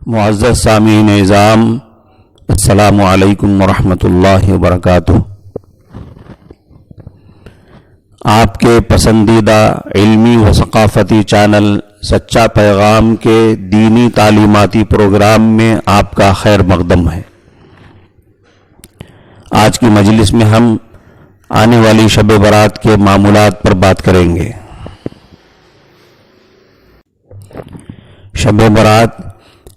معزز سامعین نظام، السلام علیکم ورحمۃ اللہ وبرکاتہ۔ آپ کے پسندیدہ علمی و ثقافتی چینل سچا پیغام کے دینی تعلیماتی پروگرام میں آپ کا خیر مقدم ہے۔ آج کی مجلس میں ہم آنے والی شب برات کے معمولات پر بات کریں گے۔ شب برات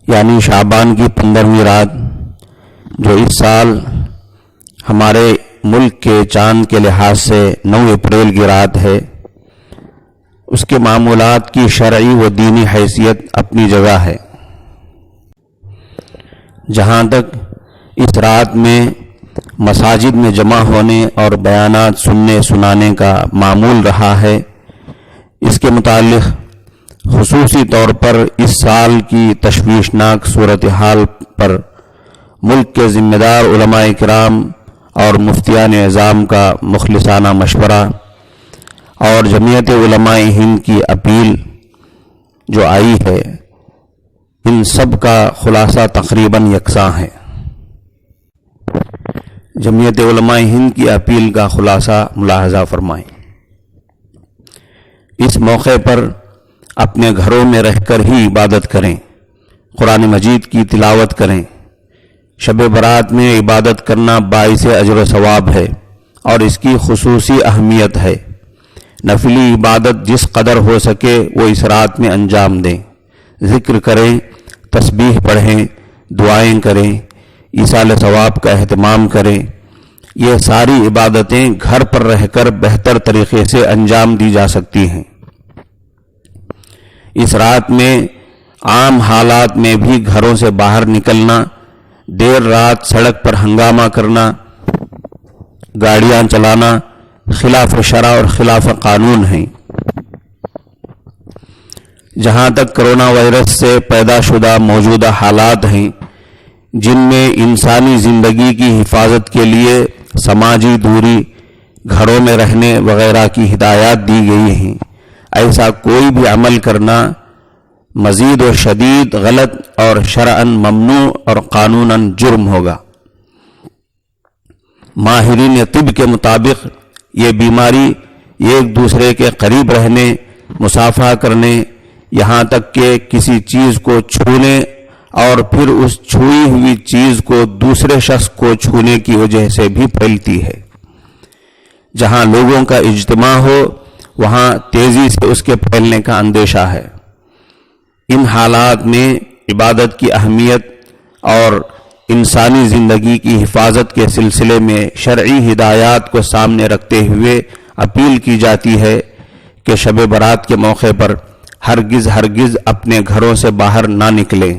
یعنی شعبان کی 15ویں رات، جو اس سال ہمارے ملک کے چاند کے لحاظ سے 9 اپریل کی رات ہے، اس کے معمولات کی شرعی و دینی حیثیت اپنی جگہ ہے۔ جہاں تک اس رات میں مساجد میں جمع ہونے اور بیانات سننے سنانے کا معمول رہا ہے، اس کے متعلق خصوصی طور پر اس سال کی تشویشناک صورتحال پر ملک کے ذمہ دار علماء کرام اور مفتیان اعظام کا مخلصانہ مشورہ اور جمعیت علماء ہند کی اپیل جو آئی ہے، ان سب کا خلاصہ تقریباً یکساں ہے۔ جمعیت علماء ہند کی اپیل کا خلاصہ ملاحظہ فرمائیں۔ اس موقع پر اپنے گھروں میں رہ کر ہی عبادت کریں، قرآن مجید کی تلاوت کریں۔ شب برات میں عبادت کرنا باعث اجر و ثواب ہے اور اس کی خصوصی اہمیت ہے۔ نفلی عبادت جس قدر ہو سکے وہ اس رات میں انجام دیں، ذکر کریں، تسبیح پڑھیں، دعائیں کریں، ایصال ثواب کا اہتمام کریں۔ یہ ساری عبادتیں گھر پر رہ کر بہتر طریقے سے انجام دی جا سکتی ہیں۔ اس رات میں عام حالات میں بھی گھروں سے باہر نکلنا، دیر رات سڑک پر ہنگامہ کرنا، گاڑیاں چلانا خلاف شرع اور خلاف قانون ہیں۔ جہاں تک کرونا وائرس سے پیدا شدہ موجودہ حالات ہیں، جن میں انسانی زندگی کی حفاظت کے لیے سماجی دوری، گھروں میں رہنے وغیرہ کی ہدایات دی گئی ہیں، ایسا کوئی بھی عمل کرنا مزید و شدید غلط اور شرعاً ممنوع اور قانوناً جرم ہوگا۔ ماہرین طب کے مطابق یہ بیماری ایک دوسرے کے قریب رہنے، مصافحہ کرنے، یہاں تک کہ کسی چیز کو چھونے اور پھر اس چھوئی ہوئی چیز کو دوسرے شخص کو چھونے کی وجہ سے بھی پھیلتی ہے۔ جہاں لوگوں کا اجتماع ہو، وہاں تیزی سے اس کے پھیلنے کا اندیشہ ہے۔ ان حالات میں عبادت کی اہمیت اور انسانی زندگی کی حفاظت کے سلسلے میں شرعی ہدایات کو سامنے رکھتے ہوئے اپیل کی جاتی ہے کہ شب برات کے موقع پر ہرگز اپنے گھروں سے باہر نہ نکلیں،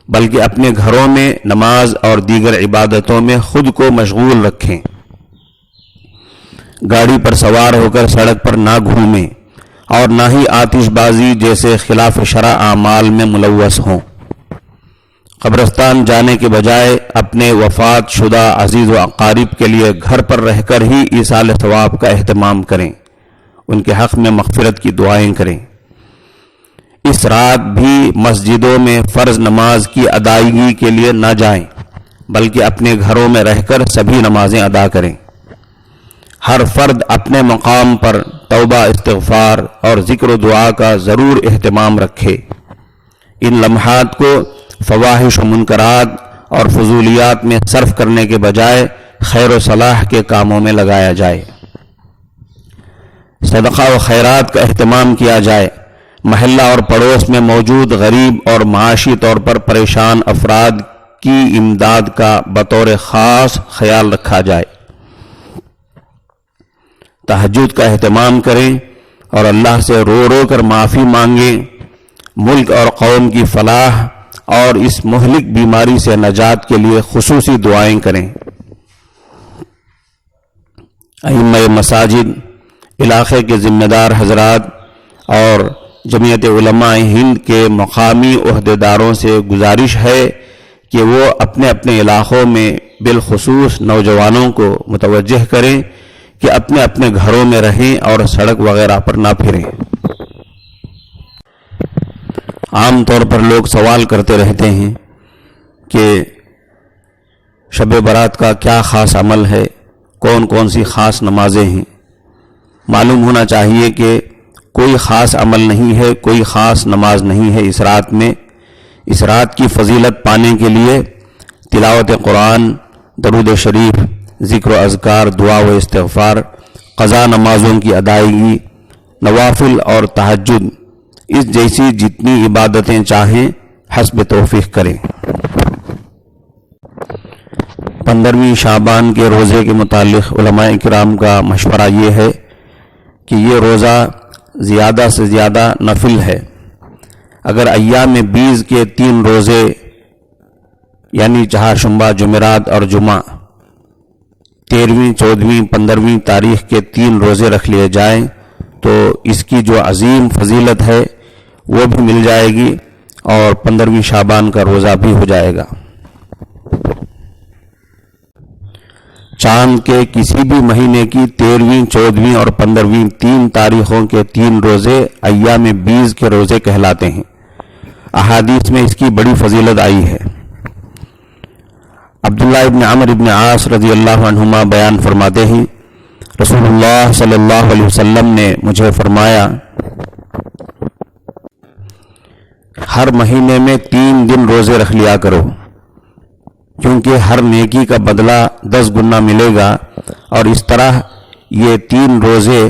بلکہ اپنے گھروں میں نماز اور دیگر عبادتوں میں خود کو مشغول رکھیں۔ گاڑی پر سوار ہو کر سڑک پر نہ گھومیں اور نہ ہی آتش بازی جیسے خلاف شرع اعمال میں ملوث ہوں۔ قبرستان جانے کے بجائے اپنے وفات شدہ عزیز و اقارب کے لیے گھر پر رہ کر ہی ایصال ثواب کا اہتمام کریں، ان کے حق میں مغفرت کی دعائیں کریں۔ اس رات بھی مسجدوں میں فرض نماز کی ادائیگی کے لیے نہ جائیں، بلکہ اپنے گھروں میں رہ کر سبھی نمازیں ادا کریں۔ ہر فرد اپنے مقام پر توبہ، استغفار اور ذکر و دعا کا ضرور اہتمام رکھے۔ ان لمحات کو فواحش و منکرات اور فضولیات میں صرف کرنے کے بجائے خیر و صلاح کے کاموں میں لگایا جائے۔ صدقہ و خیرات کا اہتمام کیا جائے۔ محلہ اور پڑوس میں موجود غریب اور معاشی طور پر پریشان افراد کی امداد کا بطور خاص خیال رکھا جائے۔ تہجد کا اہتمام کریں اور اللہ سے رو رو کر معافی مانگیں۔ ملک اور قوم کی فلاح اور اس مہلک بیماری سے نجات کے لیے خصوصی دعائیں کریں۔ ائمہ مساجد، علاقے کے ذمہ دار حضرات اور جمعیت علماء ہند کے مقامی عہدیداروں سے گزارش ہے کہ وہ اپنے اپنے علاقوں میں بالخصوص نوجوانوں کو متوجہ کریں کہ اپنے اپنے گھروں میں رہیں اور سڑک وغیرہ پر نہ پھریں۔ عام طور پر لوگ سوال کرتے رہتے ہیں کہ شب برات کا کیا خاص عمل ہے، کون کون سی خاص نمازیں ہیں۔ معلوم ہونا چاہیے کہ کوئی خاص عمل نہیں ہے، کوئی خاص نماز نہیں ہے اس رات میں۔ اس رات کی فضیلت پانے کے لیے تلاوت قرآن، درود شریف، ذکر و اذکار، دعا و استغفار، قضا نمازوں کی ادائیگی، نوافل اور تہجد، اس جیسی جتنی عبادتیں چاہیں حسب توفیق کریں۔ 15ویں شعبان کے روزے کے متعلق علماء کرام کا مشورہ یہ ہے کہ یہ روزہ زیادہ سے زیادہ نفل ہے۔ اگر ایام 20 کے 3 روزے یعنی چہارشنبہ، جمعرات اور جمعہ، 13ویں، 14ویں، 15ویں تاریخ کے 3 روزے رکھ لیے جائیں تو اس کی جو عظیم فضیلت ہے وہ بھی مل جائے گی اور 15ویں شعبان کا روزہ بھی ہو جائے گا۔ چاند کے کسی بھی مہینے کی 13ویں، 14ویں اور 15ویں 3 تاریخوں کے 3 روزے ایام 20 کے روزے کہلاتے ہیں۔ احادیث میں اس کی بڑی فضیلت آئی ہے۔ عبداللہ ابن عمرو ابن عاص رضی اللہ عنہما بیان فرماتے ہیں، رسول اللہ صلی اللہ علیہ وسلم نے مجھے فرمایا، ہر مہینے میں 3 دن روزے رکھ لیا کرو، کیونکہ ہر نیکی کا بدلہ 10 گنا ملے گا، اور اس طرح یہ 3 روزے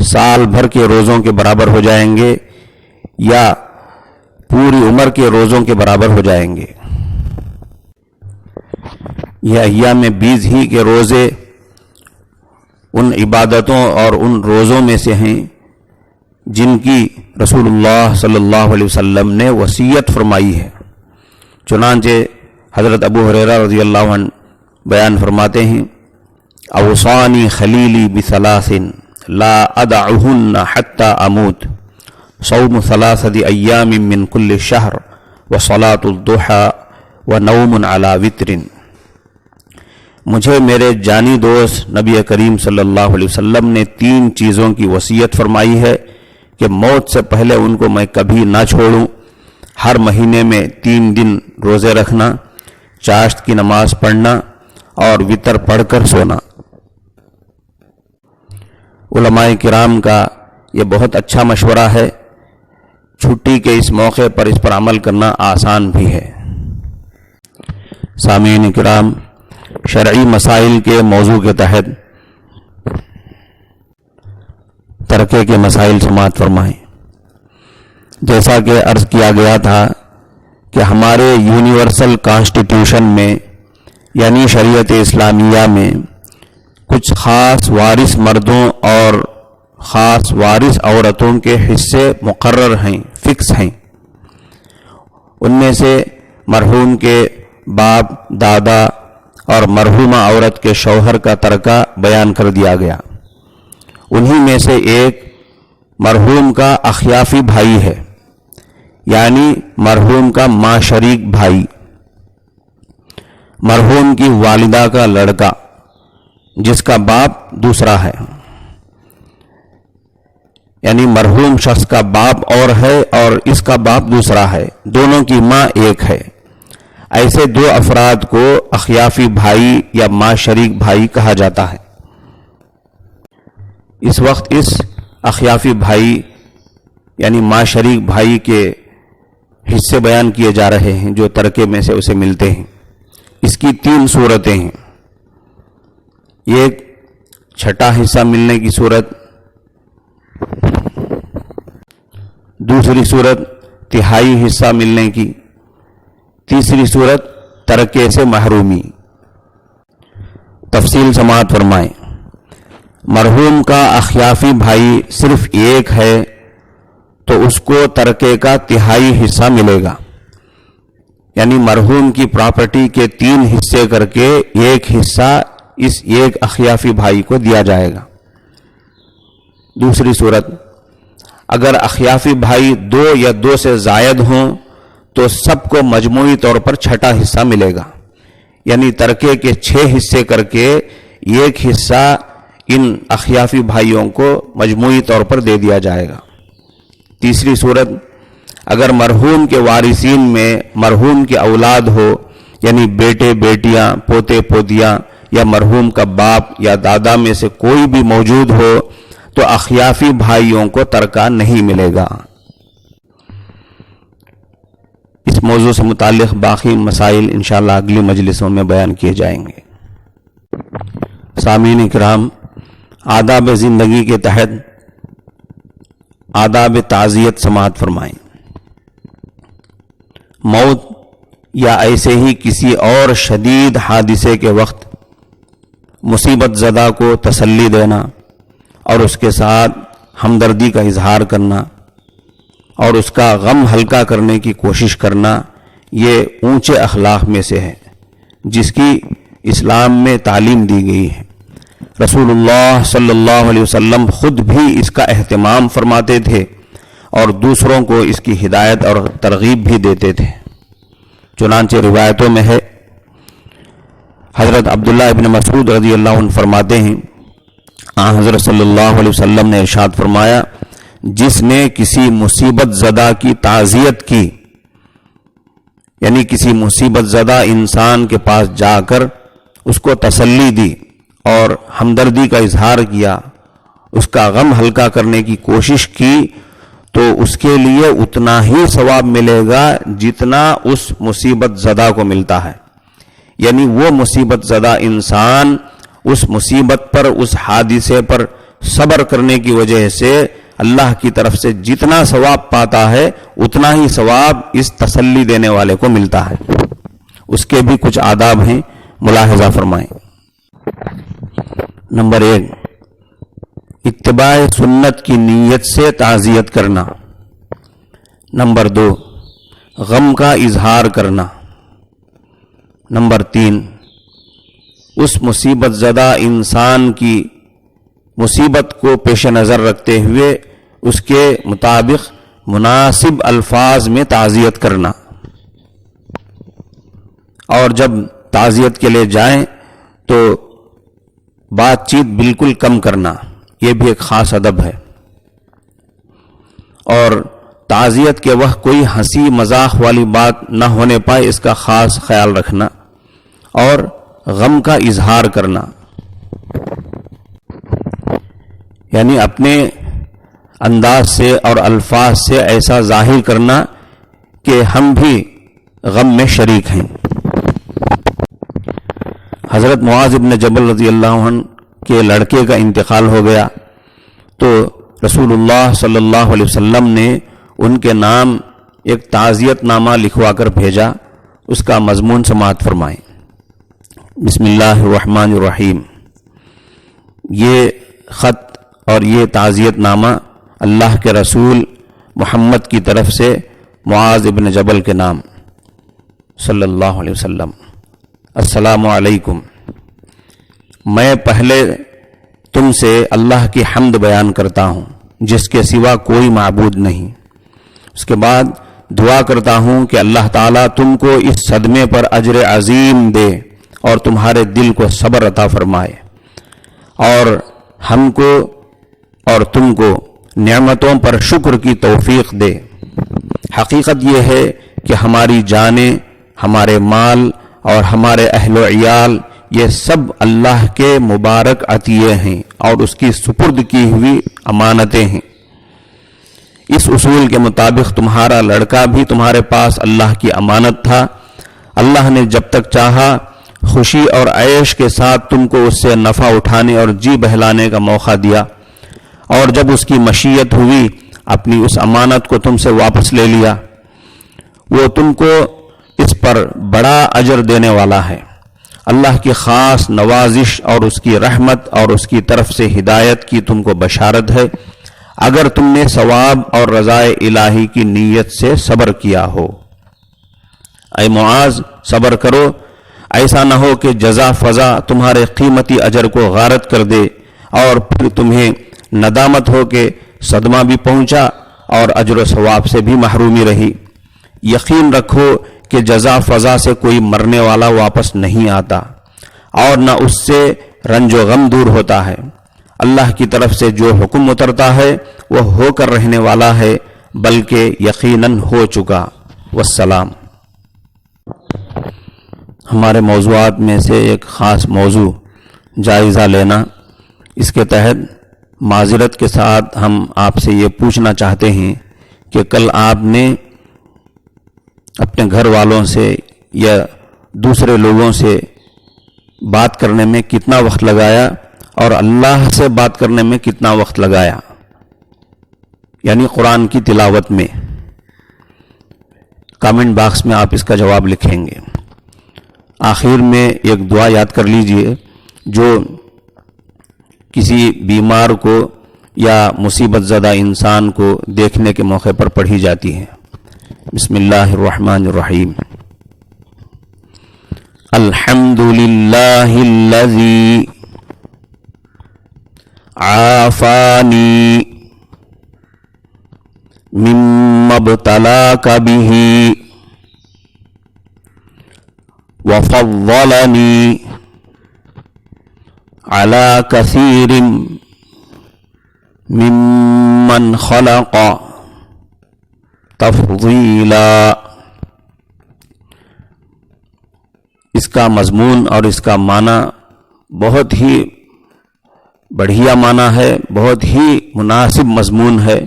سال بھر کے روزوں کے برابر ہو جائیں گے یا پوری عمر کے روزوں کے برابر ہو جائیں گے۔ یہ ایام 20 ہی کے روزے ان عبادتوں اور ان روزوں میں سے ہیں جن کی رسول اللہ صلی اللہ علیہ وسلم نے وصیت فرمائی ہے۔ چنانچہ حضرت ابو ہریرہ رضی اللہ عنہ بیان فرماتے ہیں، اوصانی خلیلی بثلاث لا ادعہن حتی اموت، صوم 3 ایام من کل شہر وصلاۃ الضحی ونوم علی وتر۔ مجھے میرے جانی دوست نبی کریم صلی اللہ علیہ وسلم نے 3 چیزوں کی وصیت فرمائی ہے کہ موت سے پہلے ان کو میں کبھی نہ چھوڑوں۔ ہر مہینے میں 3 دن روزے رکھنا، چاشت کی نماز پڑھنا اور وتر پڑھ کر سونا۔ علماء کرام کا یہ بہت اچھا مشورہ ہے۔ چھٹی کے اس موقع پر اس پر عمل کرنا آسان بھی ہے۔ سامعین کرام، شرعی مسائل کے موضوع کے تحت ترکے کے مسائل سماعت فرمائیں۔ جیسا کہ عرض کیا گیا تھا کہ ہمارے یونیورسل کانسٹیٹیوشن میں یعنی شریعت اسلامیہ میں کچھ خاص وارث مردوں اور خاص وارث عورتوں کے حصے مقرر ہیں، فکس ہیں۔ ان میں سے مرحوم کے باپ، دادا اور مرحومہ عورت کے شوہر کا ترکہ بیان کر دیا گیا۔ انہی میں سے ایک مرحوم کا اخیافی بھائی ہے، یعنی مرحوم کا ماں شریک بھائی، مرحوم کی والدہ کا لڑکا جس کا باپ دوسرا ہے، یعنی مرحوم شخص کا باپ اور ہے اور اس کا باپ دوسرا ہے، دونوں کی ماں ایک ہے۔ ایسے 2 افراد کو اخیافی بھائی یا ماں شریک بھائی کہا جاتا ہے۔ اس وقت اس اخیافی بھائی یعنی ماں شریک بھائی کے حصے بیان کیے جا رہے ہیں جو ترکے میں سے اسے ملتے ہیں۔ اس کی 3 صورتیں ہیں۔ ایک چھٹا حصہ ملنے کی صورت، دوسری صورت تہائی حصہ ملنے کی، تیسری صورت ترکے سے محرومی۔ تفصیل سماعت فرمائیں۔ مرحوم کا اخیافی بھائی صرف ایک ہے تو اس کو ترکے کا تہائی حصہ ملے گا، یعنی مرحوم کی پراپرٹی کے 3 حصے کر کے ایک حصہ اس ایک اخیافی بھائی کو دیا جائے گا۔ دوسری صورت، اگر اخیافی بھائی 2 یا 2 سے زائد ہوں تو سب کو مجموعی طور پر چھٹا حصہ ملے گا، یعنی ترکے کے 6 حصے کر کے ایک حصہ ان اخیافی بھائیوں کو مجموعی طور پر دے دیا جائے گا۔ تیسری صورت، اگر مرحوم کے وارثین میں مرحوم کی اولاد ہو، یعنی بیٹے بیٹیاں پوتے پوتیاں یا مرحوم کا باپ یا دادا میں سے کوئی بھی موجود ہو تو اخیافی بھائیوں کو ترکہ نہیں ملے گا۔ اس موضوع سے متعلق باقی مسائل انشاءاللہ اگلی مجلسوں میں بیان کیے جائیں گے۔ سامعین کرام، آداب زندگی کے تحت آداب تعزیت سماعت فرمائیں۔ موت یا ایسے ہی کسی اور شدید حادثے کے وقت مصیبت زدہ کو تسلی دینا اور اس کے ساتھ ہمدردی کا اظہار کرنا اور اس کا غم ہلکا کرنے کی کوشش کرنا، یہ اونچے اخلاق میں سے ہے جس کی اسلام میں تعلیم دی گئی ہے۔ رسول اللہ صلی اللہ علیہ وسلم خود بھی اس کا اہتمام فرماتے تھے اور دوسروں کو اس کی ہدایت اور ترغیب بھی دیتے تھے۔ چنانچہ روایتوں میں ہے، حضرت عبداللہ ابن مسعود رضی اللہ عنہ فرماتے ہیں، حضرت صلی اللہ علیہ وسلم نے ارشاد فرمایا، جس نے کسی مصیبت زدہ کی تعزیت کی، یعنی کسی مصیبت زدہ انسان کے پاس جا کر اس کو تسلی دی اور ہمدردی کا اظہار کیا، اس کا غم ہلکا کرنے کی کوشش کی، تو اس کے لیے اتنا ہی ثواب ملے گا جتنا اس مصیبت زدہ کو ملتا ہے۔ یعنی وہ مصیبت زدہ انسان اس مصیبت پر، اس حادثے پر صبر کرنے کی وجہ سے اللہ کی طرف سے جتنا ثواب پاتا ہے اتنا ہی ثواب اس تسلی دینے والے کو ملتا ہے۔ اس کے بھی کچھ آداب ہیں، ملاحظہ فرمائیں۔ نمبر 1، اتباع سنت کی نیت سے تعزیت کرنا۔ نمبر 2، غم کا اظہار کرنا۔ نمبر 3، اس مصیبت زدہ انسان کی مصیبت کو پیش نظر رکھتے ہوئے اس کے مطابق مناسب الفاظ میں تعزیت کرنا، اور جب تعزیت کے لیے جائیں تو بات چیت بالکل کم کرنا، یہ بھی ایک خاص ادب ہے۔ اور تعزیت کے وقت کوئی ہنسی مذاق والی بات نہ ہونے پائے، اس کا خاص خیال رکھنا، اور غم کا اظہار کرنا، یعنی اپنے انداز سے اور الفاظ سے ایسا ظاہر کرنا کہ ہم بھی غم میں شریک ہیں۔ حضرت معاذ بن جبل رضی اللہ عنہ کے لڑکے کا انتقال ہو گیا تو رسول اللہ صلی اللہ علیہ وسلم نے ان کے نام ایک تعزیت نامہ لکھوا کر بھیجا۔ اس کا مضمون سماعت فرمائیں۔ بسم اللہ الرحمن الرحیم۔ یہ خط اور یہ تعزیت نامہ اللہ کے رسول محمد کی طرف سے معاذ ابن جبل کے نام صلی اللہ علیہ وسلم۔ السلام علیکم، میں پہلے تم سے اللہ کی حمد بیان کرتا ہوں جس کے سوا کوئی معبود نہیں۔ اس کے بعد دعا کرتا ہوں کہ اللہ تعالیٰ تم کو اس صدمے پر اجر عظیم دے اور تمہارے دل کو صبر عطا فرمائے، اور ہم کو اور تم کو نعمتوں پر شکر کی توفیق دے۔ حقیقت یہ ہے کہ ہماری جانیں، ہمارے مال اور ہمارے اہل و عیال یہ سب اللہ کے مبارک عطیے ہیں اور اس کی سپرد کی ہوئی امانتیں ہیں۔ اس اصول کے مطابق تمہارا لڑکا بھی تمہارے پاس اللہ کی امانت تھا۔ اللہ نے جب تک چاہا خوشی اور عیش کے ساتھ تم کو اس سے نفع اٹھانے اور جی بہلانے کا موقع دیا، اور جب اس کی مشیت ہوئی اپنی اس امانت کو تم سے واپس لے لیا۔ وہ تم کو اس پر بڑا اجر دینے والا ہے۔ اللہ کی خاص نوازش اور اس کی رحمت اور اس کی طرف سے ہدایت کی تم کو بشارت ہے، اگر تم نے ثواب اور رضائے الہی کی نیت سے صبر کیا ہو۔ اے معاذ، صبر کرو، ایسا نہ ہو کہ جزا فضا تمہارے قیمتی اجر کو غارت کر دے اور پھر تمہیں ندامت ہو کہ صدمہ بھی پہنچا اور اجر و ثواب سے بھی محرومی رہی۔ یقین رکھو کہ جزا فضا سے کوئی مرنے والا واپس نہیں آتا اور نہ اس سے رنج و غم دور ہوتا ہے۔ اللہ کی طرف سے جو حکم اترتا ہے وہ ہو کر رہنے والا ہے، بلکہ یقیناً ہو چکا۔ والسلام۔ ہمارے موضوعات میں سے ایک خاص موضوع جائزہ لینا، اس کے تحت معذرت کے ساتھ ہم آپ سے یہ پوچھنا چاہتے ہیں کہ کل آپ نے اپنے گھر والوں سے یا دوسرے لوگوں سے بات کرنے میں کتنا وقت لگایا اور اللہ سے بات کرنے میں کتنا وقت لگایا، یعنی قرآن کی تلاوت میں؟ کامنٹ باکس میں آپ اس کا جواب لکھیں گے۔ آخر میں ایک دعا یاد کر لیجئے جو کسی بیمار کو یا مصیبت زدہ انسان کو دیکھنے کے موقع پر پڑھی جاتی ہے۔ بسم اللہ الرحمن الرحیم۔ الحمد للہ الذی عافانی مما ابتلاک بہ وفضلنی علی کثیر ممن خلق تفضیلا۔ اس کا مضمون اور اس کا معنی بہت ہی بڑھیا معنی ہے، بہت ہی مناسب مضمون ہے۔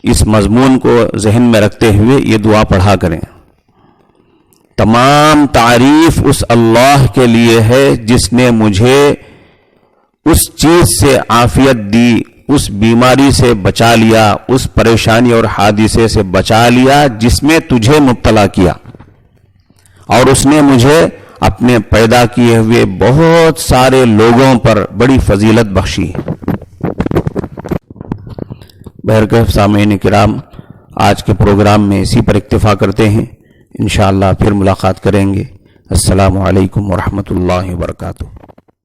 اس مضمون کو ذہن میں رکھتے ہوئے یہ دعا پڑھا کریں۔ تمام تعریف اس اللہ کے لیے ہے جس نے مجھے اس چیز سے عافیت دی، اس بیماری سے بچا لیا، اس پریشانی اور حادثے سے بچا لیا جس میں تجھے مبتلا کیا، اور اس نے مجھے اپنے پیدا کیے ہوئے بہت سارے لوگوں پر بڑی فضیلت بخشی۔ بہرکیف سامعین کرام، آج کے پروگرام میں اسی پر اکتفا کرتے ہیں، انشاءاللہ پھر ملاقات کریں گے۔ السلام علیکم ورحمۃ اللہ وبرکاتہ۔